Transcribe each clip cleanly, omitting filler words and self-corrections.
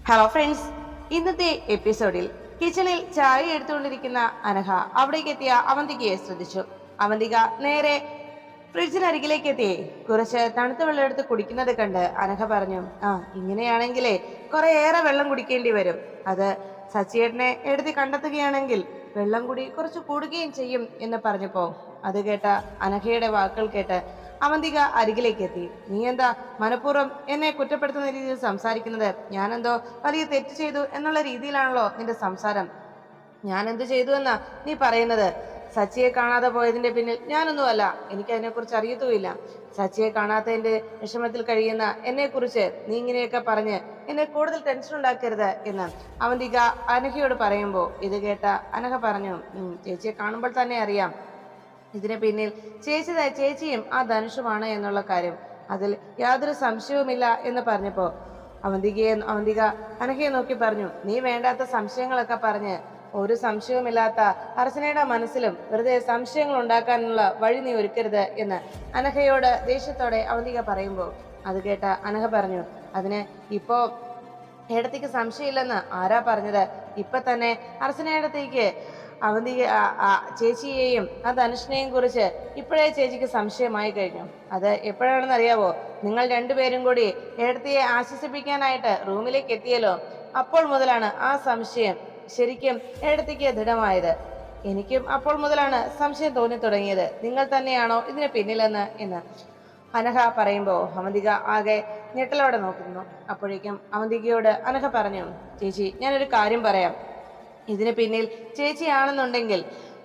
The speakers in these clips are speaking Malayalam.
ഹലോ ഫ്രണ്ട്സ്, ഇന്നത്തെ എപ്പിസോഡിൽ കിച്ചണിൽ ചായ എടുത്തുകൊണ്ടിരിക്കുന്ന അനഘ അവിടേക്ക് എത്തിയ അവന്തികയെ ശ്രദ്ധിച്ചു. അവന്തിക നേരെ ഫ്രിഡ്ജിനരികിലേക്ക് എത്തി കുറച്ച് തണുത്ത വെള്ളം എടുത്ത് കുടിക്കുന്നത് കണ്ട് അനഘ പറഞ്ഞു, ഇങ്ങനെയാണെങ്കിലേ കുറേയേറെ വെള്ളം കുടിക്കേണ്ടി വരും. അത് സച്ചിയേട്ടനെ എടുത്ത് കണ്ടെത്തുകയാണെങ്കിൽ വെള്ളം കൂടി കുറച്ച് കൂടുകയും ചെയ്യും എന്ന് പറഞ്ഞപ്പോ അത് കേട്ട അനഘയുടെ വാക്കുകൾ കേട്ട് അവന്തിക അരികിലേക്ക് എത്തി. നീ എന്താ മനഃപൂർവ്വം എന്നെ കുറ്റപ്പെടുത്തുന്ന രീതിയിൽ സംസാരിക്കുന്നത്? ഞാനെന്തോ വലിയ തെറ്റ് ചെയ്തു എന്നുള്ള രീതിയിലാണല്ലോ നിന്റെ സംസാരം. ഞാൻ എന്ത് ചെയ്തു എന്നാ നീ പറയുന്നത്? സച്ചിയെ കാണാതെ പോയതിന്റെ പിന്നിൽ ഞാനൊന്നുമല്ല. എനിക്ക് അതിനെക്കുറിച്ച് അറിയത്തുമില്ല. സച്ചിയെ കാണാത്തതിന്റെ വിഷമത്തിൽ കഴിയുന്ന എന്നെ കുറിച്ച് നീ ഇങ്ങനെയൊക്കെ പറഞ്ഞ് എന്നെ കൂടുതൽ ടെൻഷൻ ഉണ്ടാക്കരുത് എന്ന് അവന്തിക അനഘയോട് പറയുമ്പോ ഇത് കേട്ട അനഘ പറഞ്ഞു, ചേച്ചിയെ കാണുമ്പോൾ തന്നെ അറിയാം ഇതിന് പിന്നിൽ ചേച്ചിയും ആ ധനുഷുമാണ് എന്നുള്ള കാര്യം. അതിൽ യാതൊരു സംശയവുമില്ല എന്ന് പറഞ്ഞപ്പോ അവന്തിക അനഘയെ നോക്കി പറഞ്ഞു, നീ വേണ്ടാത്ത സംശയങ്ങളൊക്കെ പറഞ്ഞ് ഒരു സംശയവുമില്ലാത്ത അർച്ചനയുടെ മനസ്സിലും വെറുതെ സംശയങ്ങൾ ഉണ്ടാക്കാനുള്ള വഴി നീ ഒരുക്കരുത് എന്ന് അനഘയോട് ദേഷ്യത്തോടെ അവന്തിക പറയുമ്പോൾ അത് കേട്ട അനഘ പറഞ്ഞു, അതിന് ഇപ്പോ ഏടത്തേക്ക് സംശയമില്ലെന്ന് ആരാ പറഞ്ഞത്? ഇപ്പൊ തന്നെ അർച്ചനയിടത്തേക്ക് അവന്തിക ചേച്ചിയെയും ആ ധനുഷിനെയും കുറിച്ച് ഇപ്പോഴേ ചേച്ചിക്ക് സംശയമായി കഴിഞ്ഞു. അത് എപ്പോഴാണെന്ന് അറിയാവോ? നിങ്ങൾ രണ്ടുപേരും കൂടി ഏടത്തിയെ ആശ്വസിപ്പിക്കാനായിട്ട് റൂമിലേക്ക് എത്തിയല്ലോ, അപ്പോൾ മുതലാണ് ആ സംശയം ശരിക്കും ഏടത്തിക്ക് ദൃഢമായത്. എനിക്കും അപ്പോൾ മുതലാണ് സംശയം തോന്നി തുടങ്ങിയത്, നിങ്ങൾ തന്നെയാണോ ഇതിന് പിന്നിലെന്ന് എന്ന് അനഘ പറയുമ്പോ അവന്തിക ആകെ ഞെട്ടലോടെ നോക്കുന്നു. അപ്പോഴേക്കും അവന്തികയോട് അനഘ പറഞ്ഞു, ചേച്ചി ഞാനൊരു കാര്യം പറയാം. ഇതിന് പിന്നിൽ ചേച്ചിയാണെന്നുണ്ടെങ്കിൽ,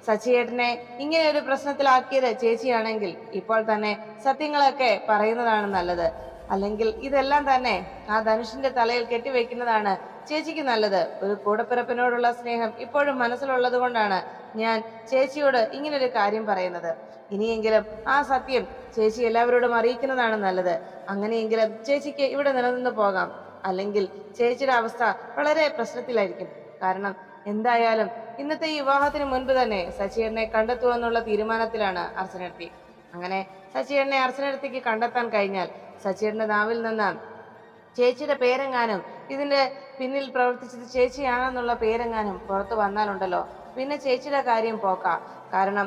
സച്ചിയേട്ടനെ ഇങ്ങനെ ഒരു പ്രശ്നത്തിലാക്കിയത് ചേച്ചിയാണെങ്കിൽ ഇപ്പോൾ തന്നെ സത്യങ്ങളൊക്കെ പറയുന്നതാണ് നല്ലത്. അല്ലെങ്കിൽ ഇതെല്ലാം തന്നെ ആ ധനുഷിന്റെ തലയിൽ കെട്ടിവെക്കുന്നതാണ് ചേച്ചിക്ക് നല്ലത്. ഒരു കൂടപ്പിറപ്പിനോടുള്ള സ്നേഹം ഇപ്പോഴും മനസ്സിലുള്ളത് കൊണ്ടാണ് ഞാൻ ചേച്ചിയോട് ഇങ്ങനൊരു കാര്യം പറയുന്നത്. ഇനിയെങ്കിലും ആ സത്യം ചേച്ചി എല്ലാവരോടും അറിയിക്കുന്നതാണ് നല്ലത്. അങ്ങനെയെങ്കിലും ചേച്ചിക്ക് ഇവിടെ നിലനിന്ന് പോകാം. അല്ലെങ്കിൽ ചേച്ചിയുടെ അവസ്ഥ വളരെ പ്രശ്നത്തിലായിരിക്കും. കാരണം എന്തായാലും ഇന്നത്തെ ഈ വിവാഹത്തിന് മുൻപ് തന്നെ സച്ചിയേട്ടനെ കണ്ടെത്തുമെന്നുള്ള തീരുമാനത്തിലാണ് അർച്ചനേടത്തി. അങ്ങനെ സച്ചിയേട്ടനെ അർച്ചനേടത്തിക്ക് കണ്ടെത്താൻ കഴിഞ്ഞാൽ സച്ചിയേട്ടന്റെ നാവിൽ നിന്ന് ചേച്ചിയുടെ പേരെങ്ങാനും ഇതിന്റെ പിന്നിൽ പ്രവർത്തിച്ചത് ചേച്ചിയാണെന്നുള്ള പേരെങ്ങാനും പുറത്തു വന്നാലുണ്ടല്ലോ, പിന്നെ ചേച്ചിയുടെ കാര്യം പോക്കാം. കാരണം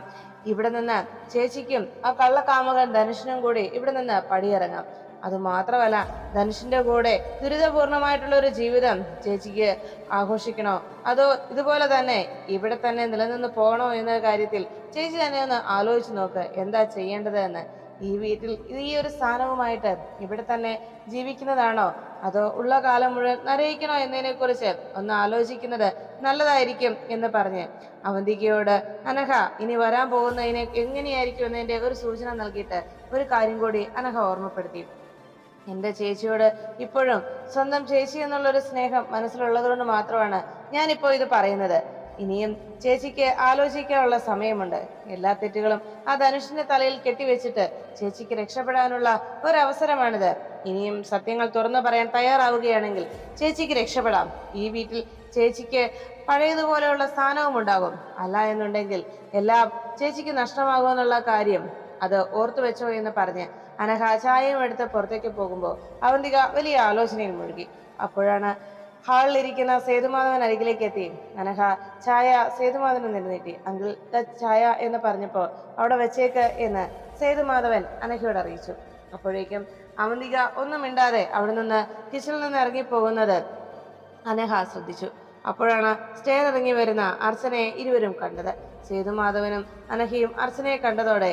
ഇവിടെ നിന്ന് ചേച്ചിക്കും ആ കള്ളക്കാമകൻ ധനുഷിനും കൂടി ഇവിടെ നിന്ന് പടിയിറങ്ങാം. അതുമാത്രമല്ല, ധനുഷിന്റെ കൂടെ ദുരിതപൂർണമായിട്ടുള്ള ഒരു ജീവിതം ചേച്ചിക്ക് ആഘോഷിക്കണോ, അതോ ഇതുപോലെ തന്നെ ഇവിടെ തന്നെ നിലനിന്ന് പോകണോ എന്ന കാര്യത്തിൽ ചേച്ചി തന്നെ ഒന്ന് ആലോചിച്ച് നോക്ക്, എന്താ ചെയ്യേണ്ടത് എന്ന്. ഈ വീട്ടിൽ ഈ ഒരു സ്ഥാനവുമായിട്ട് ഇവിടെ തന്നെ ജീവിക്കുന്നതാണോ, അതോ ഉള്ള കാലം മുഴുവൻ നരയിക്കണോ എന്നതിനെ കുറിച്ച് ഒന്ന് ആലോചിക്കുന്നത് നല്ലതായിരിക്കും എന്ന് പറഞ്ഞ് അവന്തികയോട് അനഘ ഇനി വരാൻ പോകുന്നതിനെ എങ്ങനെയായിരിക്കും എന്നതിന്റെ ഒരു സൂചന നൽകിയിട്ട് ഒരു കാര്യം കൂടി അനഘ ഓർമ്മപ്പെടുത്തി. എൻ്റെ ചേച്ചിയോട് ഇപ്പോഴും സ്വന്തം ചേച്ചി എന്നുള്ളൊരു സ്നേഹം മനസ്സിലുള്ളത് കൊണ്ട് മാത്രമാണ് ഞാനിപ്പോൾ ഇത് പറയുന്നത്. ഇനിയും ചേച്ചിക്ക് ആലോചിക്കാനുള്ള സമയമുണ്ട്. എല്ലാ തെറ്റുകളും ആ ധനുഷിന്റെ തലയിൽ കെട്ടിവെച്ചിട്ട് ചേച്ചിക്ക് രക്ഷപ്പെടാനുള്ള ഒരവസരമാണിത്. ഇനിയും സത്യങ്ങൾ തുറന്നു പറയാൻ തയ്യാറാവുകയാണെങ്കിൽ ചേച്ചിക്ക് രക്ഷപ്പെടാം. ഈ വീട്ടിൽ ചേച്ചിക്ക് പഴയതുപോലെയുള്ള സ്ഥാനവും ഉണ്ടാകും. അല്ല എന്നുണ്ടെങ്കിൽ എല്ലാം ചേച്ചിക്ക് നഷ്ടമാകുമെന്നുള്ള കാര്യം അത് ഓർത്തു വെച്ചോ എന്ന് പറഞ്ഞ് അനഘ ചായയും എടുത്ത് പുറത്തേക്ക് പോകുമ്പോൾ അവന്തിക വലിയ ആലോചനയിൽ മുഴുകി. അപ്പോഴാണ് ഹാളിലിരിക്കുന്ന സേതുമാധവൻ അരികിലേക്ക് എത്തി. അനഘ ചായ സേതുമാധവൻ നിലനീട്ടി. അങ്കിൾ ചായ എന്ന് പറഞ്ഞപ്പോൾ അവിടെ വെച്ചേക്ക് എന്ന് സേതുമാധവൻ അനഘയോട് അറിയിച്ചു. അപ്പോഴേക്കും അവന്തിക ഒന്നും മിണ്ടാതെ അവിടെ നിന്ന് കിച്ചണിൽ നിന്ന് ഇറങ്ങിപ്പോകുന്നത് അനഘ ശ്രദ്ധിച്ചു. അപ്പോഴാണ് സ്റ്റെയർ ഇറങ്ങി വരുന്ന അർച്ചനയെ ഇരുവരും കണ്ടത്. സേതുമാധവനും അനഘയും അർച്ചനയെ കണ്ടതോടെ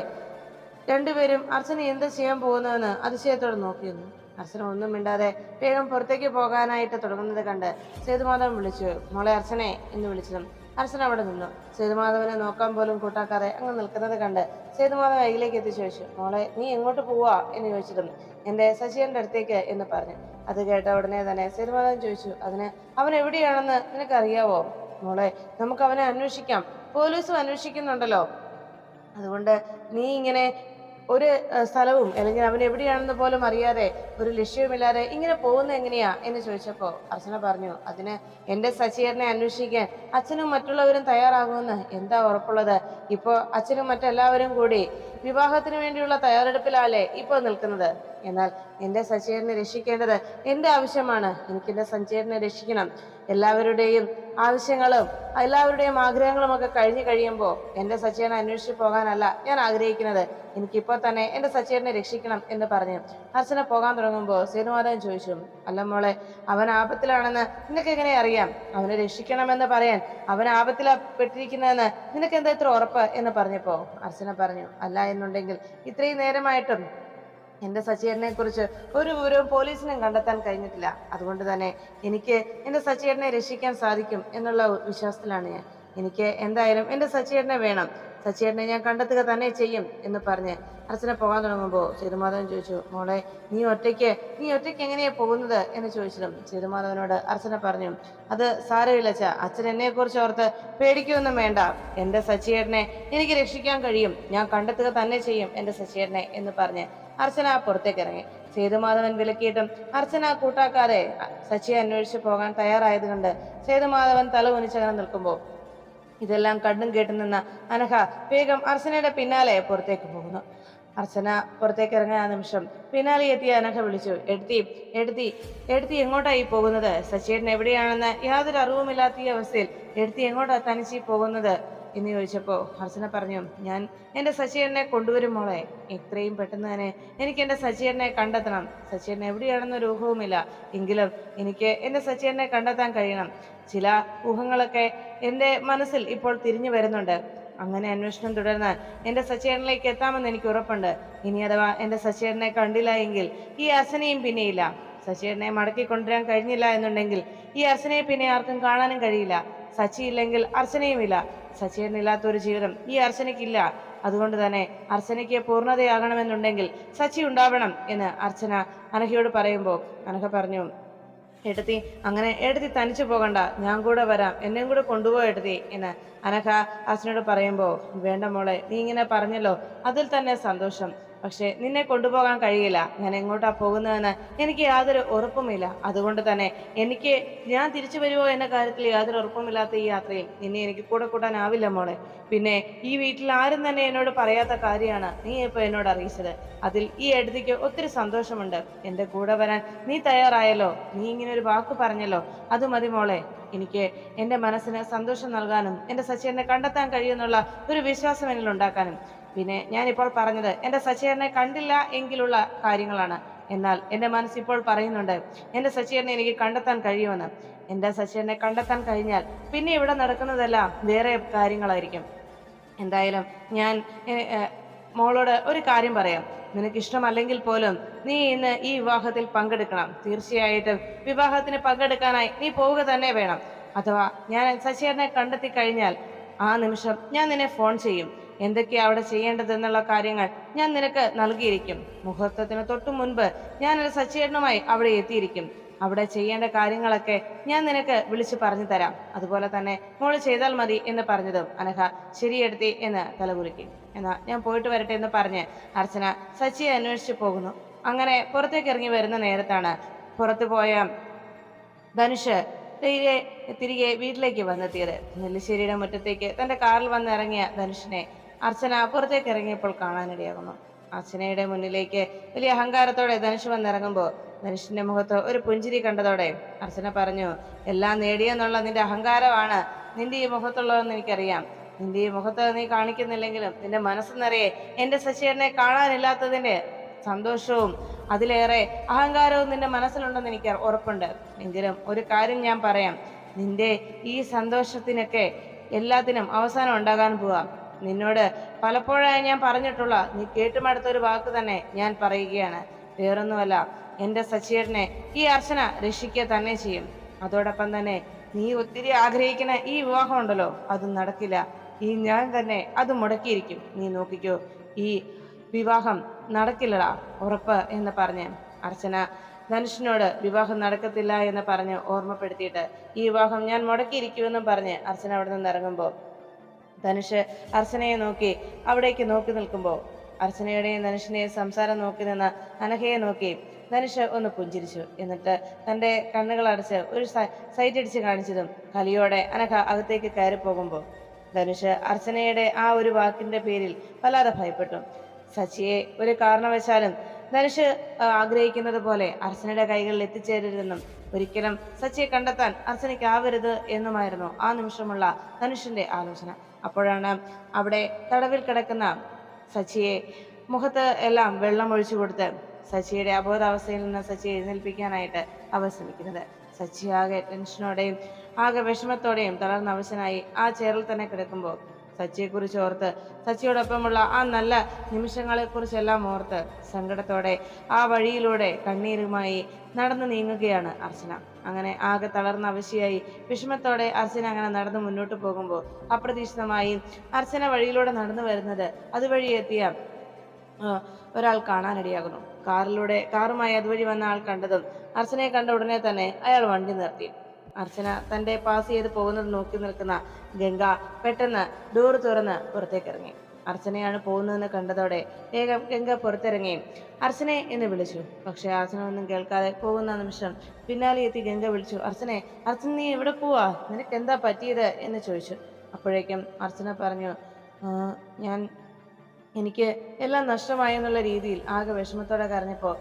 രണ്ടുപേരും അർച്ചന എന്ത് ചെയ്യാൻ പോകുന്നതെന്ന് അതിശയത്തോടെ നോക്കിയിരുന്നു. അർച്ചന ഒന്നും മിണ്ടാതെ വേഗം പുറത്തേക്ക് പോകാനായിട്ട് തുടങ്ങുന്നത് കണ്ട് സേതുമാധവൻ വിളിച്ചു, മോളെ അർച്ചനെ എന്ന് വിളിച്ചതും അർച്ചന അവിടെ നിന്നു. സേതുമാധവനെ നോക്കാൻ പോലും കൂട്ടാക്കാതെ അങ്ങ് നിൽക്കുന്നത് കണ്ട് സേതുമാധവൻ അരികിലേക്ക് എത്തി ചോദിച്ചു, മോളെ നീ എങ്ങോട്ട് പോവാ എന്ന് ചോദിച്ചതും എൻ്റെ സച്ചിയുടെ അടുത്തേക്ക് എന്ന് പറഞ്ഞു. അത് കേട്ട ഉടനെ തന്നെ സേതുമാധവൻ ചോദിച്ചു, അതിന് അവൻ എവിടെയാണെന്ന് നിനക്കറിയാവോ? മോളെ നമുക്ക് അവനെ അന്വേഷിക്കാം, പോലീസും അന്വേഷിക്കുന്നുണ്ടല്ലോ. അതുകൊണ്ട് നീ ഇങ്ങനെ ഒരു സ്ഥലവും അല്ലെങ്കിൽ അവൻ എവിടെയാണെന്ന് പോലും അറിയാതെ ഒരു ലക്ഷ്യവുമില്ലാതെ ഇങ്ങനെ പോകുന്ന എങ്ങനെയാ എന്ന് ചോദിച്ചപ്പോൾ അർച്ചന പറഞ്ഞു, അതിന് എൻ്റെ സച്ചിയേട്ടനെ അന്വേഷിക്കാൻ അച്ഛനും മറ്റുള്ളവരും തയ്യാറാകുമെന്ന് എന്താ ഉറപ്പുള്ളത്? ഇപ്പോൾ അച്ഛനും മറ്റെല്ലാവരും കൂടി വിവാഹത്തിന് വേണ്ടിയുള്ള തയ്യാറെടുപ്പിലല്ലേ ഇപ്പോൾ നിൽക്കുന്നത്. എന്നാൽ എൻ്റെ സച്ചേട്ടനെ രക്ഷിക്കേണ്ടത് എൻ്റെ ആവശ്യമാണ്. എനിക്ക് എൻ്റെ സച്ചേട്ടനെ രക്ഷിക്കണം. എല്ലാവരുടെയും ആവശ്യങ്ങളും എല്ലാവരുടെയും ആഗ്രഹങ്ങളും ഒക്കെ കഴിഞ്ഞു കഴിയുമ്പോൾ എൻ്റെ സച്ചേട്ടനെ അന്വേഷിച്ച് പോകാനല്ല ഞാൻ ആഗ്രഹിക്കുന്നത്. എനിക്കിപ്പോൾ തന്നെ എൻ്റെ സച്ചേട്ടനെ രക്ഷിക്കണം എന്ന് പറഞ്ഞ് അർച്ചന പോകാൻ തുടങ്ങുമ്പോൾ സേതുമാധവൻ ചോദിച്ചു, അല്ല മോളെ, അവൻ ആപത്തിലാണെന്ന് നിനക്ക് എങ്ങനെ അറിയാം? അവനെ രക്ഷിക്കണമെന്ന് പറയാൻ അവൻ ആപത്തിൽപ്പെട്ടിരിക്കുന്നതെന്ന് നിനക്ക് എന്താ ഇത്ര ഉറപ്പ് എന്ന് പറഞ്ഞപ്പോ അർച്ചന പറഞ്ഞു, അല്ല എന്നുണ്ടെങ്കിൽ ഇത്രയും നേരമായിട്ടും എൻ്റെ സച്ചേട്ടനെ കുറിച്ച് ഒരു വിവരവും പോലീസിനും കണ്ടെത്താൻ കഴിഞ്ഞിട്ടില്ല. അതുകൊണ്ട് തന്നെ എനിക്ക് എൻ്റെ സച്ചേട്ടനെ രക്ഷിക്കാൻ സാധിക്കും എന്നുള്ള വിശ്വാസത്തിലാണ് ഞാൻ. എനിക്ക് എന്തായാലും എൻ്റെ സച്ചേട്ടനെ വേണം. സച്ചേട്ടനെ ഞാൻ കണ്ടെത്തുക തന്നെ ചെയ്യും എന്ന് പറഞ്ഞ് അർച്ചന പോകാൻ തുടങ്ങുമ്പോൾ സേതുമാധവൻ ചോദിച്ചു, മോളെ, നീ ഒറ്റയ്ക്ക് എങ്ങനെയാ പോകുന്നത് എന്ന് ചോദിച്ചതും സേതുമാധവനോട് അർച്ചന പറഞ്ഞു, അത് സാരമില്ല അച്ഛാ, അച്ഛൻ എന്നെ കുറിച്ച് ഓർത്ത് പേടിക്കൊന്നും വേണ്ട. എൻ്റെ സച്ചേട്ടനെ എനിക്ക് രക്ഷിക്കാൻ കഴിയും. ഞാൻ കണ്ടെത്തുക തന്നെ ചെയ്യും എൻ്റെ സച്ചേട്ടനെ എന്ന് പറഞ്ഞ് അർച്ചന പുറത്തേക്ക് ഇറങ്ങി. സേതുമാധവൻ വിലക്കിയിട്ടും അർച്ചന കൂട്ടാക്കാതെ സച്ചിയെ അന്വേഷിച്ച് പോകാൻ തയ്യാറായതുകൊണ്ട് സേതുമാധവൻ തല കുനിച്ചങ്ങനെ നിൽക്കുമ്പോൾ ഇതെല്ലാം കണ്ടും കേട്ടു നിന്ന അനഘ വേഗം അർച്ചനയുടെ പിന്നാലെ പുറത്തേക്ക് പോകുന്നു. അർച്ചന പുറത്തേക്ക് ഇറങ്ങിയ ആ നിമിഷം പിന്നാലെ എത്തിയ അനഘ വിളിച്ചു, എടുത്തി എങ്ങോട്ടായി പോകുന്നത്? സച്ചേട്ടൻ എവിടെയാണെന്ന് യാതൊരു അറിവുമില്ലാത്ത ഈ അവസ്ഥയിൽ എടുത്തി എങ്ങോട്ടാ തനിച്ച് പോകുന്നത് എന്ന് ചോദിച്ചപ്പോൾ അർച്ചന പറഞ്ഞു, ഞാൻ എൻ്റെ സച്ചേട്ടനെ കൊണ്ടുവരും മോളെ. എത്രയും പെട്ടെന്ന് തന്നെ എനിക്ക് എൻ്റെ സച്ചേട്ടനെ കണ്ടെത്തണം. സച്ചേട്ടൻ എവിടെയാണെന്നൊരു ഊഹവുമില്ല. എങ്കിലും എനിക്ക് എൻ്റെ സച്ചേട്ടനെ കണ്ടെത്താൻ കഴിയണം. ചില ഊഹങ്ങളൊക്കെ എൻ്റെ മനസ്സിൽ ഇപ്പോൾ തിരിഞ്ഞു വരുന്നുണ്ട്. അങ്ങനെ അന്വേഷണം തുടർന്നാൽ എൻ്റെ സച്ചേട്ടനിലേക്ക് എത്താമെന്ന് എനിക്ക് ഉറപ്പുണ്ട്. ഇനി അഥവാ എൻ്റെ സച്ചേട്ടനെ കണ്ടില്ല എങ്കിൽ ഈ അർച്ചനയും പിന്നെയില്ല. സച്ചേട്ടനെ മടക്കി കൊണ്ടുവരാൻ കഴിഞ്ഞില്ല എന്നുണ്ടെങ്കിൽ ഈ അർച്ചനയെ പിന്നെ ആർക്കും കാണാനും കഴിയില്ല. സച്ചി ഇല്ലെങ്കിൽ അർച്ചനയുമില്ല. സച്ചേട്ടനില്ലാത്ത ഒരു ജീവിതം ഈ അർച്ചനയ്ക്കില്ല. അതുകൊണ്ട് തന്നെ അർച്ചനയ്ക്ക് പൂർണ്ണതയാകണമെന്നുണ്ടെങ്കിൽ സച്ചി ഉണ്ടാവണം എന്ന് അർച്ചന അനഘയോട് പറയുമ്പോൾ അനഘ പറഞ്ഞു, എടുത്തി തനിച്ചു പോകണ്ട, ഞാൻ കൂടെ വരാം, എന്നെയും കൂടെ കൊണ്ടുപോ എടുത്തി എന്ന് അനഘ അർച്ചനയോട് പറയുമ്പോൾ, വേണ്ട മോളെ, നീ ഇങ്ങനെ പറഞ്ഞല്ലോ, അതിൽ തന്നെ സന്തോഷം. പക്ഷെ നിന്നെ കൊണ്ടുപോകാൻ കഴിയില്ല. ഞാൻ എങ്ങോട്ടാ പോകുന്നതെന്ന് എനിക്ക് യാതൊരു ഉറപ്പുമില്ല. അതുകൊണ്ട് തന്നെ ഞാൻ തിരിച്ചു വരുമോ എന്ന കാര്യത്തിൽ യാതൊരു ഉറപ്പുമില്ലാത്ത ഈ യാത്രയിൽ നിന്നെ എനിക്ക് കൂടെ കൂട്ടാനാവില്ല മോളെ. പിന്നെ ഈ വീട്ടിൽ ആരും തന്നെ എന്നോട് പറയാത്ത കാര്യമാണ് നീ ഇപ്പോൾ എന്നോട് അറിയിച്ചത്. അതിൽ ഈ എടുത്തിക്ക് ഒത്തിരി സന്തോഷമുണ്ട്. എൻ്റെ കൂടെ വരാൻ നീ തയ്യാറായല്ലോ. നീ ഇങ്ങനെ ഒരു വാക്ക് പറഞ്ഞല്ലോ, അത് മതി മോളെ. എനിക്ക് എൻ്റെ മനസ്സിന് സന്തോഷം നൽകാനും എൻ്റെ സച്ചേട്ടനെ കണ്ടെത്താൻ കഴിയുമെന്നുള്ള ഒരു വിശ്വാസം എന്നിൽ ഉണ്ടാക്കാനും. പിന്നെ ഞാനിപ്പോൾ പറഞ്ഞത് എൻ്റെ സച്ചേട്ടനെ കണ്ടില്ല എങ്കിലുള്ള കാര്യങ്ങളാണ്. എന്നാൽ എൻ്റെ മനസ്സിപ്പോൾ പറയുന്നുണ്ട് എൻ്റെ സച്ചേട്ടനെ എനിക്ക് കണ്ടെത്താൻ കഴിയുമെന്ന്. എൻ്റെ സച്ചേട്ടനെ കണ്ടെത്താൻ കഴിഞ്ഞാൽ പിന്നെ ഇവിടെ നടക്കുന്നതെല്ലാം വേറെ കാര്യങ്ങളായിരിക്കും. എന്തായാലും ഞാൻ മോളോട് ഒരു കാര്യം പറയാം. നിനക്ക് ഇഷ്ടമല്ലെങ്കിൽ പോലും നീ ഇന്ന് ഈ വിവാഹത്തിൽ പങ്കെടുക്കണം. തീർച്ചയായിട്ടും വിവാഹത്തിന് പങ്കെടുക്കാനായി നീ പോവുക തന്നെ വേണം. അഥവാ ഞാൻ സച്ചേട്ടനെ കണ്ടെത്തി കഴിഞ്ഞാൽ ആ നിമിഷം ഞാൻ നിന്നെ ഫോൺ ചെയ്യും. എന്തൊക്കെയാ അവിടെ ചെയ്യേണ്ടതെന്നുള്ള കാര്യങ്ങൾ ഞാൻ നിനക്ക് നൽകിയിരിക്കും. മുഹൂർത്തത്തിന് തൊട്ടു മുൻപ് ഞാൻ ഒരു സച്ചേട്ടനുമായി അവിടെ എത്തിയിരിക്കും. അവിടെ ചെയ്യേണ്ട കാര്യങ്ങളൊക്കെ ഞാൻ നിനക്ക് വിളിച്ചു പറഞ്ഞു തരാം. അതുപോലെ തന്നെ മോള് ചെയ്താൽ മതി എന്ന് പറഞ്ഞതും അനഘ ശരിയെടുത്തി എന്ന് തലകുലുക്കി. എന്നാ ഞാൻ പോയിട്ട് വരട്ടെ എന്ന് പറഞ്ഞ് അർച്ചന സച്ചിയെ അന്വേഷിച്ചു പോകുന്നു. അങ്ങനെ പുറത്തേക്ക് ഇറങ്ങി വരുന്ന നേരത്താണ് പുറത്തു പോയ ധനുഷ് തിരികെ വീട്ടിലേക്ക് വന്നെത്തിയത്. നെല്ലിശ്ശേരിയുടെ മുറ്റത്തേക്ക് തന്റെ കാറിൽ വന്നിറങ്ങിയ ധനുഷിനെ അർച്ചന പുറത്തേക്ക് ഇറങ്ങിയപ്പോൾ കാണാനിടയാകുന്നു. അർച്ചനയുടെ മുന്നിലേക്ക് വലിയ അഹങ്കാരത്തോടെ ധനുഷ് വന്നിറങ്ങുമ്പോൾ ധനുഷിന്റെ മുഖത്ത് ഒരു പുഞ്ചിരി കണ്ടതോടെ അർച്ചന പറഞ്ഞു, എല്ലാം നേടിയെന്നുള്ള നിന്റെ അഹങ്കാരമാണ് നിന്റെ ഈ മുഖത്തുള്ളതെന്ന് എനിക്കറിയാം. നിന്റെ ഈ മുഖത്ത് നീ കാണിക്കുന്നില്ലെങ്കിലും നിന്റെ മനസ്സ് നിറയെ എൻ്റെ സച്ചേട്ടനെ കാണാനില്ലാത്തതിന്റെ സന്തോഷവും അതിലേറെ അഹങ്കാരവും നിന്റെ മനസ്സിലുണ്ടെന്ന് എനിക്ക് ഉറപ്പുണ്ട്. എങ്കിലും ഒരു കാര്യം ഞാൻ പറയാം, നിന്റെ ഈ സന്തോഷത്തിനൊക്കെ എല്ലാത്തിനും അവസാനം ഉണ്ടാകാൻ പോവാം. നിന്നോട് പലപ്പോഴായി ഞാൻ പറഞ്ഞിട്ടുള്ള നീ കേട്ടുമടുത്തൊരു വാക്ക് തന്നെ ഞാൻ പറയുകയാണ്. വേറൊന്നുമല്ല, എൻ്റെ സച്ചേട്ടനെ ഈ അർച്ചന രക്ഷിക്കുക തന്നെ ചെയ്യും. അതോടൊപ്പം തന്നെ നീ ഒത്തിരി ആഗ്രഹിക്കുന്ന ഈ വിവാഹം ഉണ്ടല്ലോ, അത് നടക്കില്ല. ഈ ഞാൻ തന്നെ അത് മുടക്കിയിരിക്കും. നീ നോക്കിക്കോ, ഈ വിവാഹം നടക്കില്ലടാ, ഉറപ്പ് എന്ന് പറഞ്ഞ് അർച്ചന ധനുഷിനോട് വിവാഹം നടക്കത്തില്ല എന്ന് പറഞ്ഞ് ഓർമ്മപ്പെടുത്തിയിട്ട് ഈ വിവാഹം ഞാൻ മുടക്കിയിരിക്കുമെന്നും പറഞ്ഞ് അർച്ചന അവിടെ നിന്ന് ഇറങ്ങുമ്പോൾ ധനുഷ് അർച്ചനയെ നോക്കി അവിടേക്ക് നോക്കി നിൽക്കുമ്പോൾ അർച്ചനയുടെയും ധനുഷിനെയും സംസാരം നോക്കി നിന്ന അനഘയെ നോക്കി ധനുഷ് ഒന്ന് പുഞ്ചിരിച്ചു. എന്നിട്ട് തൻ്റെ കണ്ണുകൾ അടച്ച് ഒരു സൈറ്റ് അടിച്ച് കാണിച്ചതും കലിയോടെ അനഘ അകത്തേക്ക് കയറി പോകുമ്പോൾ ധനുഷ് അർച്ചനയുടെ ആ ഒരു വാക്കിന്റെ പേരിൽ വല്ലാതെ ഭയപ്പെട്ടു. സച്ചിയെ ഒരു കാരണവശാലും ധനുഷ് ആഗ്രഹിക്കുന്നത് പോലെ അർച്ചനയുടെ കൈകളിൽ എത്തിച്ചേരരുതെന്നും ഒരിക്കലും സച്ചിയെ കണ്ടെത്താൻ അർച്ചനയ്ക്കാവരുത് എന്നുമായിരുന്നു ആ നിമിഷമുള്ള ധനുഷിന്റെ ആലോചന. അപ്പോഴാണ് അവിടെ തടവിൽ കിടക്കുന്ന സച്ചിയെ മുഖത്ത് എല്ലാം വെള്ളം ഒഴിച്ചു കൊടുത്ത് സച്ചിയുടെ അബോധാവസ്ഥയിൽ നിന്ന് സച്ചിയെ എഴുന്നേൽപ്പിക്കാനായിട്ട് അവർ ശ്രമിക്കുന്നത്. സച്ചി ആകെ ടെൻഷനോടെയും ആകെ വിഷമത്തോടെയും തളർന്ന അവശനായി ആ ചെയറിൽ തന്നെ കിടക്കുമ്പോൾ സച്ചിയെക്കുറിച്ച് ഓർത്ത്, സച്ചിയോടൊപ്പമുള്ള ആ നല്ല നിമിഷങ്ങളെക്കുറിച്ചെല്ലാം ഓർത്ത് സങ്കടത്തോടെ ആ വഴിയിലൂടെ കണ്ണീരുമായി നടന്നു നീങ്ങുകയാണ് അർച്ചന. അങ്ങനെ ആകെ തളർന്ന അവശയായി വിഷമത്തോടെ അർച്ചന അങ്ങനെ നടന്നു മുന്നോട്ട് പോകുമ്പോൾ അപ്രതീക്ഷിതമായി അർച്ചന വഴിയിലൂടെ നടന്നു വരുന്നത് അതുവഴി എത്തിയ ഒരാൾ കാണാനിടയാകുന്നു. കാറുമായി അതുവഴി വന്ന ആൾ കണ്ടതും അർച്ചനയെ കണ്ട ഉടനെ തന്നെ അയാൾ വണ്ടി നിർത്തി. അർച്ചന തന്റെ പാസ് ചെയ്ത് പോകുന്നത് നോക്കി നിൽക്കുന്ന ഗംഗ പെട്ടെന്ന് ഡോർ തുറന്ന് പുറത്തേക്ക് ഇറങ്ങി. അർച്ചനയാണ് പോകുന്നതെന്ന് കണ്ടതോടെ വേഗം ഗംഗ പുറത്തിറങ്ങി അർച്ചനെ എന്ന് വിളിച്ചു. പക്ഷെ അർച്ചന ഒന്നും കേൾക്കാതെ പോകുന്ന നിമിഷം പിന്നാലെ എത്തി ഗംഗ വിളിച്ചു, അർച്ചനെ, അർച്ചന നീ എവിടെ പോവാ? നിനക്ക് എന്താ പറ്റിയത് എന്ന് ചോദിച്ചു. അപ്പോഴേക്കും അർച്ചന പറഞ്ഞു, എനിക്ക് എല്ലാം നഷ്ടമായെന്നുള്ള രീതിയിൽ ആകെ വിഷമത്തോടെ കരഞ്ഞപ്പോ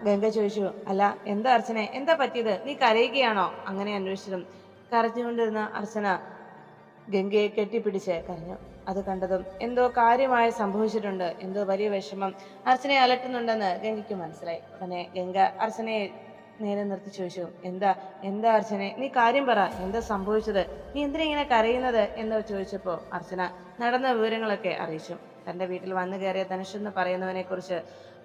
ഗംഗ ചോദിച്ചു, അല്ല എന്താ അർച്ചനെ, എന്താ പറ്റിയത്? നീ കരയുകയാണോ? അങ്ങനെ അന്വേഷിച്ചതും കരഞ്ഞുകൊണ്ടിരുന്ന അർച്ചന ഗംഗയെ കെട്ടിപ്പിടിച്ച് കരഞ്ഞു. അത് കണ്ടതും എന്തോ കാര്യമായി സംഭവിച്ചിട്ടുണ്ട്, എന്തോ വലിയ വിഷമം അർച്ചനയെ അലട്ടുന്നുണ്ടെന്ന് ഗംഗയ്ക്ക് മനസ്സിലായി. ഉടനെ ഗംഗ അർച്ചനയെ നേരെ നിർത്തി ചോദിച്ചു, എന്താ അർച്ചനെ, നീ കാര്യം പറ, എന്താ സംഭവിച്ചത്? നീ എന്തിനാ ഇങ്ങനെ കരയുന്നത് എന്ന് ചോദിച്ചപ്പോൾ അർച്ചന നടന്ന വിവരങ്ങളൊക്കെ അറിയിച്ചു. തന്റെ വീട്ടിൽ വന്നു കയറിയ ധനുഷ് എന്ന് പറയുന്നവനെ കുറിച്ച്,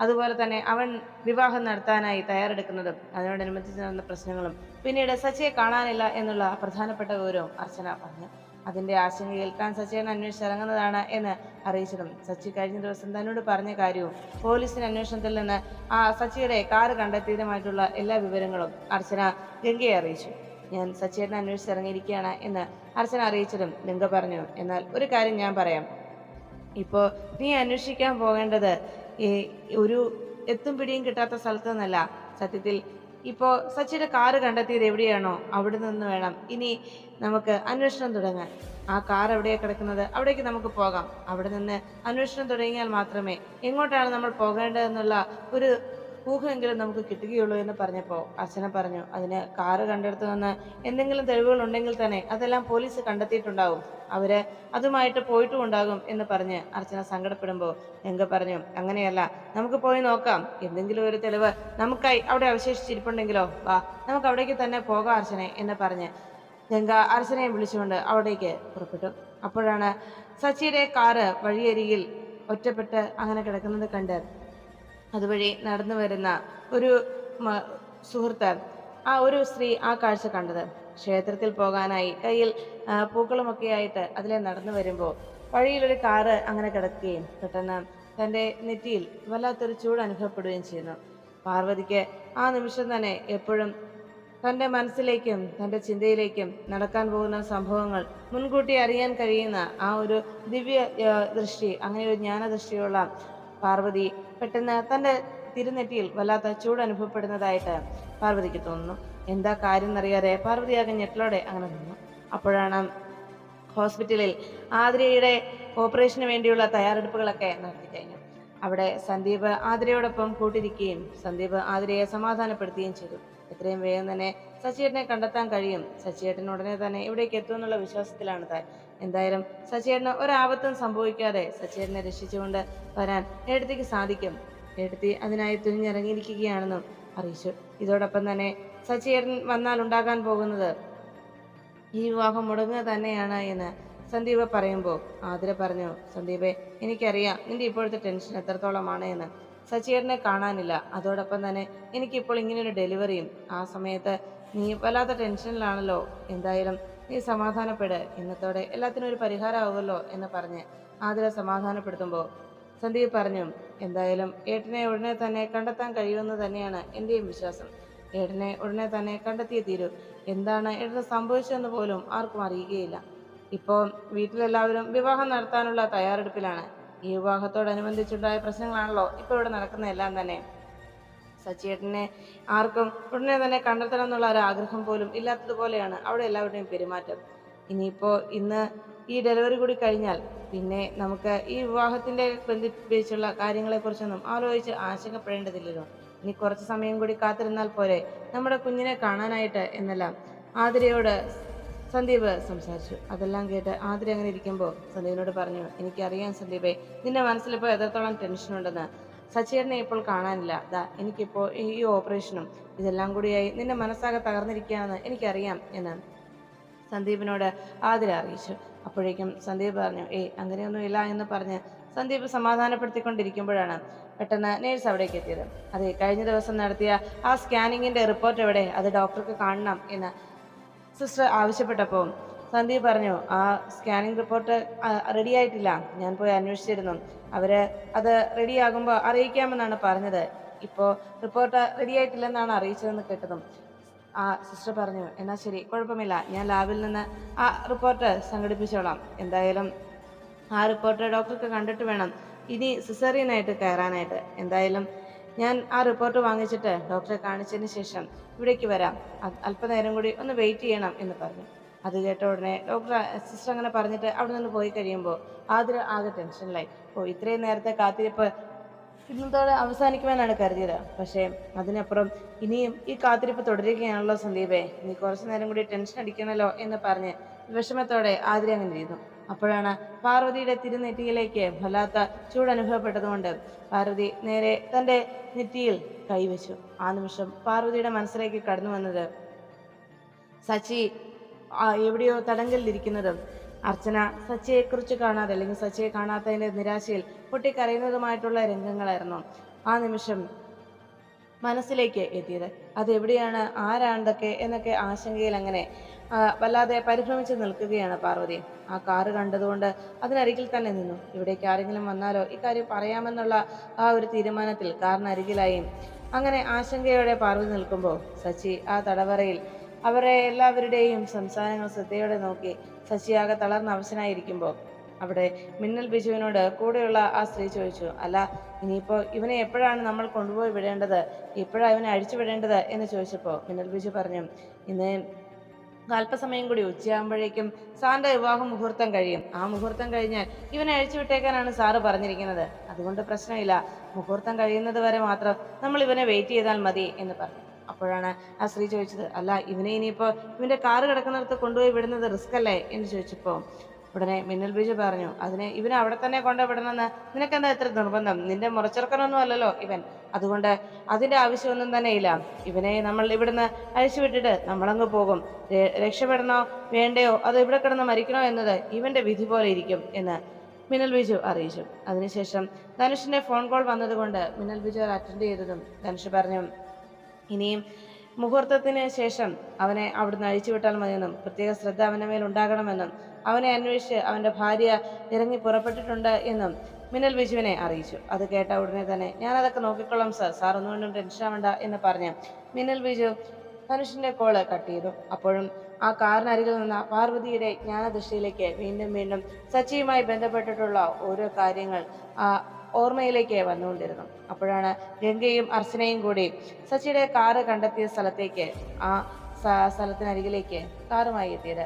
അതുപോലെ തന്നെ അവൻ വിവാഹം നടത്താനായി തയ്യാറെടുക്കുന്നതും അതിനോടനുബന്ധിച്ച് നടന്ന പ്രശ്നങ്ങളും പിന്നീട് സച്ചിയെ കാണാനില്ല എന്നുള്ള പ്രധാനപ്പെട്ട വിവരവും അർച്ചന പറഞ്ഞു. അതിന്റെ ആശങ്കയിൽ താൻ സച്ചിയെ അന്വേഷിച്ചിറങ്ങുന്നതാണ് എന്ന് അറിയിച്ചതും സച്ചി കഴിഞ്ഞ ദിവസം തന്നോട് പറഞ്ഞ കാര്യവും പോലീസിന്റെ അന്വേഷണത്തിൽ നിന്ന് ആ സച്ചിയുടെ കാറ് കണ്ടെത്തിയതുമായിട്ടുള്ള എല്ലാ വിവരങ്ങളും അർച്ചന ഗംഗയെ അറിയിച്ചു. ഞാൻ സച്ചിയെ അന്വേഷിച്ചിറങ്ങിയിരിക്കുകയാണ് എന്ന് അർച്ചന അറിയിച്ചതും ഗംഗ പറഞ്ഞു, എന്നാൽ ഒരു കാര്യം ഞാൻ പറയാം, ഇപ്പോ നീ അന്വേഷിക്കാൻ പോകേണ്ടത് ഒരു എത്തും പിടിയും കിട്ടാത്ത സ്ഥലത്ത് നിന്നല്ല. സത്യത്തിൽ ഇപ്പോ സച്ചിയുടെ കാറ് കണ്ടെത്തിയത് എവിടെയാണോ അവിടെ നിന്ന് വേണം ഇനി നമുക്ക് അന്വേഷണം തുടങ്ങാൻ. ആ കാർ എവിടെയാണ് കിടക്കുന്നത് അവിടേക്ക് നമുക്ക് പോകാം. അവിടെ നിന്ന് അന്വേഷണം തുടങ്ങിയാൽ മാത്രമേ എങ്ങോട്ടാണ് നമ്മൾ പോകേണ്ടതെന്നുള്ള ഒരു ഊഹമെങ്കിലും നമുക്ക് കിട്ടുകയുള്ളൂ എന്ന് പറഞ്ഞപ്പോൾ അർച്ചന പറഞ്ഞു, അതിന് കാറ് കണ്ടെടുത്തു നിന്ന് എന്തെങ്കിലും തെളിവുകൾ ഉണ്ടെങ്കിൽ തന്നെ അതെല്ലാം പോലീസ് കണ്ടെത്തിയിട്ടുണ്ടാവും, അവര് അതുമായിട്ട് പോയിട്ടും ഉണ്ടാകും എന്ന് പറഞ്ഞ് അർച്ചന സങ്കടപ്പെടുമ്പോൾ ഗംഗ പറഞ്ഞു, അങ്ങനെയല്ല, നമുക്ക് പോയി നോക്കാം, എന്തെങ്കിലും ഒരു തെളിവ് നമുക്കായി അവിടെ അവശേഷിച്ചിരിപ്പുണ്ടെങ്കിലോ, വാ നമുക്ക് അവിടേക്ക് തന്നെ പോകാം അർച്ചനെ എന്ന് പറഞ്ഞ് ഗംഗ അർച്ചനയെ വിളിച്ചുകൊണ്ട് അവിടേക്ക് പുറപ്പെട്ടു. അപ്പോഴാണ് സച്ചിയുടെ കാറ് വഴിയരികിൽ ഒറ്റപ്പെട്ട് അങ്ങനെ കിടക്കുന്നത് കണ്ട് അതുവഴി നടന്നു വരുന്ന ഒരു സുഹൃത്ത്, ആ ഒരു സ്ത്രീ ആ കാഴ്ച കണ്ടത്. ക്ഷേത്രത്തിൽ പോകാനായി കയ്യിൽ പൂക്കളുമൊക്കെ ആയിട്ട് അതിലെ നടന്നു വരുമ്പോൾ വഴിയിലൊരു കാറ് അങ്ങനെ കിടക്കുകയും പെട്ടെന്ന് തൻ്റെ നെറ്റിയിൽ വല്ലാത്തൊരു ചൂട് അനുഭവപ്പെടുകയും ചെയ്യുന്നു. പാർവതിക്ക് ആ നിമിഷം തന്നെ എപ്പോഴും തൻ്റെ മനസ്സിലേക്കും തൻ്റെ ചിന്തയിലേക്കും നടക്കാൻ പോകുന്ന സംഭവങ്ങൾ മുൻകൂട്ടി അറിയാൻ കഴിയുന്ന ആ ഒരു ദിവ്യ ദൃഷ്ടി, അങ്ങനെ ഒരു ജ്ഞാനദൃഷ്ടിയുള്ള പാർവതി പെട്ടെന്ന് തൻ്റെ തിരുനെറ്റിയിൽ വല്ലാത്ത ചൂട് അനുഭവപ്പെടുന്നതായിട്ട് പാർവതിക്ക് തോന്നുന്നു. എന്താ കാര്യം എന്നറിയാതെ പാർവതിയാകെ ഞെട്ടലോടെ അങ്ങനെ നിന്നു. അപ്പോഴാണ് ഹോസ്പിറ്റലിൽ ആതിരയുടെ ഓപ്പറേഷന് വേണ്ടിയുള്ള തയ്യാറെടുപ്പുകളൊക്കെ നടത്തി കഴിഞ്ഞു. അവിടെ സന്ദീപ് ആതിരയോടൊപ്പം കൂട്ടിരിക്കുകയും സന്ദീപ് ആതിരയെ സമാധാനപ്പെടുത്തുകയും ചെയ്തു. എത്രയും വേഗം തന്നെ സച്ചിയേട്ടനെ കണ്ടെത്താൻ കഴിയും, സച്ചിയേട്ടൻ ഉടനെ തന്നെ ഇവിടേക്ക് എത്തുമെന്നുള്ള വിശ്വാസത്തിലാണ് താൻ. എന്തായാലും സച്ചിയേട്ടന് ഒരാപത്തും സംഭവിക്കാതെ സച്ചിയേട്ടനെ രക്ഷിച്ചുകൊണ്ട് വരാൻ ഏട്ടത്തിക്ക് സാധിക്കും. ഏട്ടത്തി അതിനായി തുനിഞ്ഞിറങ്ങിയിരിക്കുകയാണെന്നും അറിയിച്ചു. ഇതോടൊപ്പം തന്നെ സച്ചിയേട്ടൻ വന്നാൽ ഉണ്ടാകാൻ പോകുന്നത് ഈ വിവാഹം മുടങ്ങുക തന്നെയാണ് എന്ന് സന്ദീപ് പറയുമ്പോൾ ആതിര പറഞ്ഞു, സന്ദീപെ, എനിക്കറിയാം നിന്റെ ഇപ്പോഴത്തെ ടെൻഷൻ എത്രത്തോളമാണ് എന്ന്. സച്ചിയേട്ടനെ കാണാനില്ല, അതോടൊപ്പം തന്നെ എനിക്കിപ്പോൾ ഇങ്ങനെയൊരു ഡെലിവറിയും, ആ സമയത്ത് നീ വല്ലാത്ത ടെൻഷനിലാണല്ലോ. എന്തായാലും നീ സമാധാനപ്പെട്, ഇന്നത്തോടെ എല്ലാത്തിനും ഒരു പരിഹാരമാവുമല്ലോ എന്ന് പറഞ്ഞ് ആതിര സമാധാനപ്പെടുത്തുമ്പോൾ സന്ദീപ് പറഞ്ഞു, എന്തായാലും ഏട്ടനെ ഉടനെ തന്നെ കണ്ടെത്താൻ കഴിയുമെന്ന് തന്നെയാണ് എൻ്റെയും വിശ്വാസം. ഏട്ടനെ ഉടനെ തന്നെ കണ്ടെത്തിയേ തീരൂ. എന്താണ് ഏട്ടന് സംഭവിച്ചതെന്ന് പോലും ആർക്കും അറിയുകയില്ല. ഇപ്പോൾ വീട്ടിലെല്ലാവരും വിവാഹം നടത്താനുള്ള തയ്യാറെടുപ്പിലാണ്. ഈ വിവാഹത്തോടനുബന്ധിച്ചുണ്ടായ പ്രശ്നങ്ങളാണല്ലോ ഇപ്പോൾ ഇവിടെ നടക്കുന്ന എല്ലാം തന്നെ. സച്ചിയേട്ടനെ ആർക്കും ഉടനെ തന്നെ കണ്ടെത്തണം എന്നുള്ള ഒരു ആഗ്രഹം പോലും ഇല്ലാത്തതുപോലെയാണ് അവിടെ എല്ലാവരുടെയും പെരുമാറ്റം. ഇനിയിപ്പോൾ ഇന്ന് ഈ ഡെലിവറി കൂടി കഴിഞ്ഞാൽ പിന്നെ നമുക്ക് ഈ വിവാഹത്തിൻ്റെ ബന്ധിപ്പിച്ചുള്ള കാര്യങ്ങളെക്കുറിച്ചൊന്നും ആലോചിച്ച് ആശങ്കപ്പെടേണ്ടതില്ലല്ലോ. ഇനി കുറച്ച് സമയം കൂടി കാത്തിരുന്നാൽ പോരെ നമ്മുടെ കുഞ്ഞിനെ കാണാനായിട്ട് എന്നെല്ലാം ആതിരയോട് സന്ദീപ് സംസാരിച്ചു. അതെല്ലാം കേട്ട് ആതിര അങ്ങനെ ഇരിക്കുമ്പോൾ സന്ദീപിനോട് പറഞ്ഞു, എനിക്കറിയാം സന്ദീപേ, നിന്റെ മനസ്സിലിപ്പോൾ എത്രത്തോളം ടെൻഷനുണ്ടെന്ന്. സച്ചേട്ടനെ ഇപ്പോൾ കാണാനില്ല. എനിക്കിപ്പോൾ ഈ ഓപ്പറേഷനും ഇതെല്ലാം കൂടിയായി നിന്റെ മനസ്സാകെ തകർന്നിരിക്കുകയാണെന്ന് എനിക്കറിയാം എന്ന് സന്ദീപിനോട് ആതിര അറിയിച്ചു. അപ്പോഴേക്കും സന്ദീപ് പറഞ്ഞു, അങ്ങനെയൊന്നുമില്ല എന്ന് പറഞ്ഞ് സന്ദീപ് സമാധാനപ്പെടുത്തിക്കൊണ്ടിരിക്കുമ്പോഴാണ് പെട്ടെന്ന് നേഴ്സ് അവിടേക്ക് എത്തിയത്. അതെ, കഴിഞ്ഞ ദിവസം നടത്തിയ ആ സ്കാനിങ്ങിന്റെ റിപ്പോർട്ട് എവിടെ? അത് ഡോക്ടർക്ക് കാണണം എന്ന് സിസ്റ്റർ ആവശ്യപ്പെട്ടപ്പോൾ സന്ദീപ് പറഞ്ഞു, ആ സ്കാനിങ് റിപ്പോർട്ട് റെഡി ആയിട്ടില്ല, ഞാൻ പോയി അന്വേഷിച്ചിരുന്നു, അത് റെഡിയാകുമ്പോൾ അറിയിക്കാമെന്നാണ് പറഞ്ഞത്. ഇപ്പോൾ റിപ്പോർട്ട് റെഡി ആയിട്ടില്ലെന്നാണ് അറിയിച്ചതെന്ന് കേട്ടതും ആ സിസ്റ്റർ പറഞ്ഞു, എന്നാൽ ശരി, കുഴപ്പമില്ല, ഞാൻ ലാബിൽ നിന്ന് ആ റിപ്പോർട്ട് സംഘടിപ്പിച്ചോളാം. എന്തായാലും ആ റിപ്പോർട്ട് ഡോക്ടർക്ക് കണ്ടിട്ട് വേണം ഇനി സിസേറിയനായിട്ട് കയറാനായിട്ട്. എന്തായാലും ഞാൻ ആ റിപ്പോർട്ട് വാങ്ങിച്ചിട്ട് ഡോക്ടറെ കാണിച്ചതിന് ശേഷം ഇവിടേക്ക് വരാം, അല്പനേരം കൂടി ഒന്ന് വെയിറ്റ് ചെയ്യണം എന്ന് പറഞ്ഞു. അത് കേട്ട ഉടനെ സിസ്റ്റർ അങ്ങനെ പറഞ്ഞിട്ട് അവിടെ നിന്ന് പോയി കഴിയുമ്പോൾ ആതിര ആകെ ടെൻഷനിലായി. ഇത്രയും നേരത്തെ കാത്തിരിപ്പ് ഇന്നത്തോടെ അവസാനിക്കുമെന്നാണ് കരുതിയത്. പക്ഷേ അതിനപ്പുറം ഇനിയും ഈ കാത്തിരിപ്പ് തുടരുകയാണല്ലോ സന്ദീപേ, നീ കുറച്ചു നേരം കൂടി ടെൻഷൻ അടിക്കണല്ലോ എന്ന് പറഞ്ഞ് വിഷമത്തോടെ ആതിര അങ്ങനെ ഇരുന്നു. അപ്പോഴാണ് പാർവതിയുടെ തിരുനെറ്റിയിലേക്ക് വല്ലാത്ത ചൂടനുഭവപ്പെട്ടതുകൊണ്ട് പാർവതി നേരെ തൻ്റെ നെറ്റിയിൽ കൈവച്ചു. ആ നിമിഷം പാർവതിയുടെ മനസ്സിലേക്ക് കടന്നു വന്നത് സച്ചി എവിടെയോ തടങ്കലിരിക്കുന്നതും അർച്ചന സച്ചിയെക്കുറിച്ച് കാണാതെ അല്ലെങ്കിൽ സച്ചിയെ കാണാത്തതിൻ്റെ നിരാശയിൽ പൊട്ടിക്കരയുന്നതുമായിട്ടുള്ള രംഗങ്ങളായിരുന്നു ആ നിമിഷം മനസ്സിലേക്ക് എത്തിയത്. അതെവിടെയാണ്, ആരാണ്ടൊക്കെ എന്നൊക്കെ ആശങ്കയിൽ അങ്ങനെ വല്ലാതെ പരിഭ്രമിച്ച് നിൽക്കുകയാണ് പാർവതി. ആ കാറ് കണ്ടതുകൊണ്ട് അതിനരികിൽ തന്നെ നിന്നു. ഇവിടേക്ക് ആരെങ്കിലും വന്നാലോ ഇക്കാര്യം പറയാമെന്നുള്ള ആ ഒരു തീരുമാനത്തിൽ കാറിനരികിലായി അങ്ങനെ ആശങ്കയോടെ പാർവതി നിൽക്കുമ്പോൾ സച്ചി ആ തടവറയിൽ അവരെ എല്ലാവരുടെയും സംസാരങ്ങൾ ശ്രദ്ധയോടെ നോക്കി ശശിയാകെ തളർന്ന അവശനായിരിക്കുമ്പോൾ അവിടെ മിന്നൽ ബിജുവിനോട് കൂടെയുള്ള ആ സ്ത്രീ ചോദിച്ചു, അല്ല ഇനിയിപ്പോൾ ഇവനെ എപ്പോഴാണ് നമ്മൾ കൊണ്ടുപോയി വിടേണ്ടത്, എപ്പോഴാണ് ഇവനെ അഴിച്ചു വിടേണ്ടത് എന്ന് ചോദിച്ചപ്പോൾ മിന്നൽ ബിജു പറഞ്ഞു, ഇന്ന് അല്പസമയം കൂടി ഉച്ചയാകുമ്പോഴേക്കും സാറിന്റെ വിവാഹ മുഹൂർത്തം കഴിയും. ആ മുഹൂർത്തം കഴിഞ്ഞാൽ ഇവനെ അഴിച്ചു വിട്ടേക്കാനാണ് സാറ് പറഞ്ഞിരിക്കുന്നത്. അതുകൊണ്ട് പ്രശ്നമില്ല, മുഹൂർത്തം കഴിയുന്നത് വരെ മാത്രം നമ്മൾ ഇവനെ വെയിറ്റ് ചെയ്താൽ മതി എന്ന് പറഞ്ഞു. അപ്പോഴാണ് ആ സ്ത്രീ ചോദിച്ചത്, അല്ല ഇവനെ ഇനിയിപ്പോൾ ഇവന്റെ കാറ് കിടക്കുന്നിടത്ത് കൊണ്ടുപോയി വിടുന്നത് റിസ്ക് അല്ലേ എന്ന് ചോദിച്ചപ്പോൾ ഉടനെ മിന്നൽ ബിജു പറഞ്ഞു, ഇവനെ അവിടെ തന്നെ കൊണ്ടുവിടണമെന്ന് നിനക്കെന്താ എത്ര നിർബന്ധം? നിന്റെ മുറച്ചെറുക്കനൊന്നും അല്ലല്ലോ ഇവൻ, അതുകൊണ്ട് അതിന്റെ ആവശ്യമൊന്നും തന്നെ ഇല്ല. ഇവനെ നമ്മൾ ഇവിടുന്ന് അഴിച്ചുവിട്ടിട്ട് നമ്മളങ്ങ് പോകും. രക്ഷപ്പെടണോ വേണ്ടയോ അതോ ഇവിടെ കിടന്ന് മരിക്കണോ എന്നത് ഇവന്റെ വിധി പോലെ ഇരിക്കും എന്ന് മിന്നൽ ബിജു അറിയിച്ചു. അതിനുശേഷം ധനുഷിന്റെ ഫോൺ കോൾ വന്നതുകൊണ്ട് മിന്നൽ ബിജു അറ്റൻഡ് ചെയ്തതും ധനുഷ് പറഞ്ഞു, ഇനിയും മുഹൂർത്തത്തിന് ശേഷം അവനെ അവിടുന്ന് അഴിച്ചുവിട്ടാൽ മതിയെന്നും പ്രത്യേക ശ്രദ്ധ അവൻ്റെ മേൽ ഉണ്ടാകണമെന്നും അവനെ അന്വേഷിച്ച് അവൻ്റെ ഭാര്യ ഇറങ്ങി പുറപ്പെട്ടിട്ടുണ്ട് എന്നും മിന്നൽ ബിജുവിനെ അറിയിച്ചു. അത് കേട്ട ഉടനെ തന്നെ ഞാനതൊക്കെ നോക്കിക്കൊള്ളാം സാർ ഒന്നുകൊണ്ടും ടെൻഷൻ ആവണ്ട എന്ന് പറഞ്ഞ് മിന്നൽ ബിജു ധനുഷിന്റെ കോള് കട്ട് ചെയ്തു. അപ്പോഴും ആ കാറിനരികിൽ നിന്ന പാർവതിയുടെ ജ്ഞാനദൃഷ്ടിയിലേക്ക് വീണ്ടും വീണ്ടും സച്ചിയുമായി ബന്ധപ്പെട്ടിട്ടുള്ള ഓരോ കാര്യങ്ങൾ ഓർമ്മയിലേക്ക് വന്നുകൊണ്ടിരുന്നു. അപ്പോഴാണ് ഗംഗയും അർച്ചനയും കൂടി സച്ചിയുടെ കാറ് കണ്ടെത്തിയ സ്ഥലത്തേക്ക് ആ സ്ഥലത്തിനരികിലേക്ക് കാറുമായി എത്തിയത്.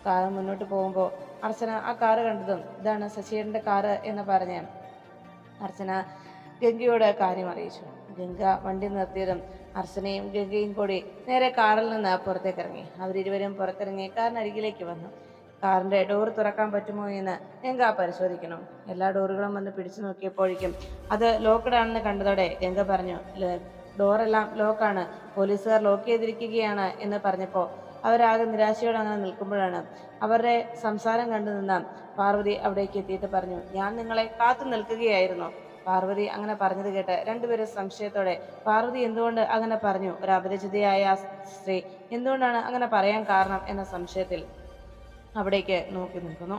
കാറ് മുന്നോട്ട് പോകുമ്പോൾ അർച്ചന ആ കാറ് കണ്ടതും ഇതാണ് സച്ചിയുടെ കാറ് എന്ന് പറഞ്ഞ് അർച്ചന ഗംഗയോട് കാര്യം അറിയിച്ചു. ഗംഗ വണ്ടി നിർത്തിയതും അർച്ചനയും ഗംഗയും കൂടി നേരെ കാറിൽ നിന്ന് പുറത്തേക്ക് ഇറങ്ങി. അവരിരുവരും പുറത്തിറങ്ങി കാറിനരികിലേക്ക് വന്നു. കാറിന്റെ ഡോർ തുറക്കാൻ പറ്റുമോ എന്ന് ഗംഗ പരിശോധിക്കണം. എല്ലാ ഡോറുകളും വന്ന് പിടിച്ചു നോക്കിയപ്പോഴേക്കും അത് ലോക്ക്ഡ് ആണെന്ന് കണ്ടതോടെ ഗംഗ പറഞ്ഞു, ഡോറെല്ലാം ലോക്കാണ്, പോലീസുകാർ ലോക്ക് ചെയ്തിരിക്കുകയാണ് എന്ന് പറഞ്ഞപ്പോൾ അവരാകെ നിരാശയോടെ അങ്ങനെ നിൽക്കുമ്പോഴാണ് അവരുടെ സംസാരം കണ്ടു നിന്ന പാർവതി അവിടേക്ക് എത്തിയിട്ട് പറഞ്ഞു, ഞാൻ നിങ്ങളെ കാത്തു നിൽക്കുകയായിരുന്നു. പാർവതി അങ്ങനെ പറഞ്ഞത് കേട്ട് രണ്ടുപേരും സംശയത്തോടെ പാർവതി എന്തുകൊണ്ട് അങ്ങനെ പറഞ്ഞു, ഒരു അപരിചിതയായ സ്ത്രീ എന്തുകൊണ്ടാണ് അങ്ങനെ പറയാൻ കാരണം എന്ന സംശയത്തിൽ അവിടേക്ക് നോക്കി നിൽക്കുന്നു.